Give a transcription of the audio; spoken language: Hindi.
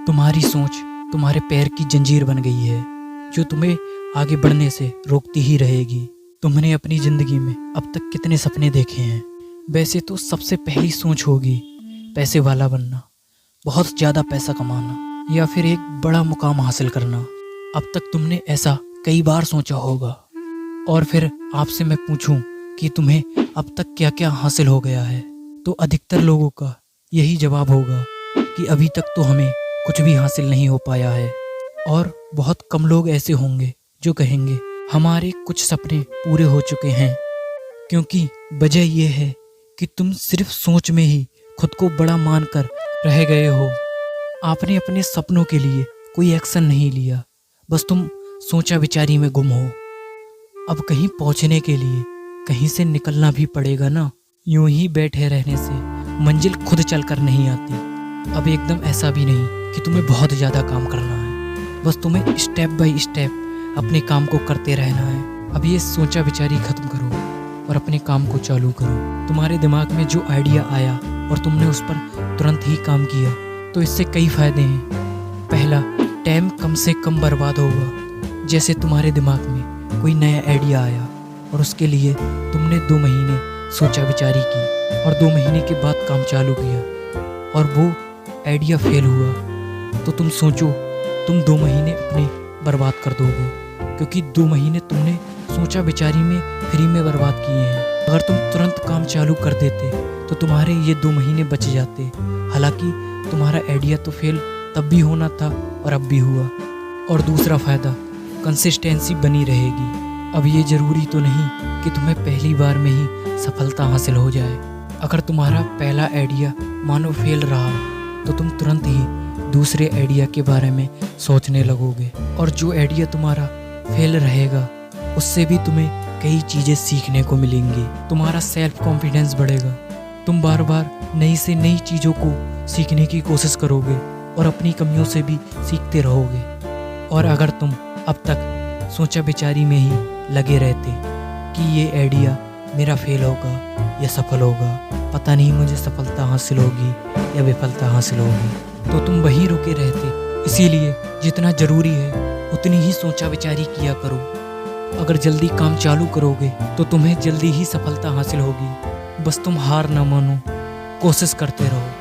तुम्हारी सोच तुम्हारे पैर की जंजीर बन गई है, जो तुम्हें आगे बढ़ने से रोकती ही रहेगी। तुमने अपनी जिंदगी में अब तक कितने सपने देखे हैं? वैसे तो सबसे पहली सोच होगी पैसे वाला बनना, बहुत ज़्यादा पैसा कमाना, या फिर एक बड़ा मुकाम हासिल करना। अब तक तुमने ऐसा कई बार सोचा होगा। और फिर आपसे मैं पूछूं कि तुम्हें अब तक क्या क्या हासिल हो गया है, तो अधिकतर लोगों का यही जवाब होगा कि अभी तक तो हमें कुछ भी हासिल नहीं हो पाया है। और बहुत कम लोग ऐसे होंगे जो कहेंगे हमारे कुछ सपने पूरे हो चुके हैं। क्योंकि वजह यह है कि तुम सिर्फ सोच में ही खुद को बड़ा मानकर रह गए हो। आपने अपने सपनों के लिए कोई एक्शन नहीं लिया, बस तुम सोचा विचारी में गुम हो। अब कहीं पहुंचने के लिए कहीं से निकलना भी पड़ेगा ना। यूं ही बैठे रहने से मंजिल खुद चलकर नहीं आती। अब एकदम ऐसा भी नहीं कि तुम्हें बहुत ज़्यादा काम करना है, बस तुम्हें स्टेप बाय स्टेप अपने काम को करते रहना है। अब ये सोचा विचारी खत्म करो और अपने काम को चालू करो। तुम्हारे दिमाग में जो आइडिया आया और तुमने उस पर तुरंत ही काम किया, तो इससे कई फायदे हैं। पहला, टाइम कम से कम बर्बाद होगा। जैसे तुम्हारे दिमाग में कोई नया आइडिया आया और उसके लिए तुमने 2 महीने सोचा विचारी की और 2 महीने के बाद काम चालू किया और वो आइडिया फेल हुआ, तो तुम सोचो तुम 2 महीने अपने बर्बाद कर दोगे, क्योंकि 2 महीने तुमने सोचा विचारी में फ्री में बर्बाद किए हैं। अगर तुम तुरंत काम चालू कर देते तो तुम्हारे ये 2 महीने बच जाते। हालांकि तुम्हारा आइडिया तो फेल तब भी होना था और अब भी हुआ। और दूसरा फ़ायदा, कंसिस्टेंसी बनी रहेगी। अब ये ज़रूरी तो नहीं कि तुम्हें पहली बार में ही सफलता हासिल हो जाए। अगर तुम्हारा पहला आइडिया मानो फेल रहा, तो तुम तुरंत ही दूसरे आइडिया के बारे में सोचने लगोगे। और जो आइडिया तुम्हारा फेल रहेगा, उससे भी तुम्हें कई चीज़ें सीखने को मिलेंगी। तुम्हारा सेल्फ कॉन्फिडेंस बढ़ेगा। तुम बार बार नई से नई चीज़ों को सीखने की कोशिश करोगे और अपनी कमियों से भी सीखते रहोगे। और अगर तुम अब तक सोचा विचारी में ही लगे रहते कि ये आइडिया मेरा फेल होगा या सफल होगा, पता नहीं मुझे सफलता हासिल होगी या विफलता हासिल होगी, तो तुम वहीं रुके रहते। इसीलिए जितना ज़रूरी है उतनी ही सोचा विचारी किया करो। अगर जल्दी काम चालू करोगे तो तुम्हें जल्दी ही सफलता हासिल होगी। बस तुम हार ना मानो, कोशिश करते रहो।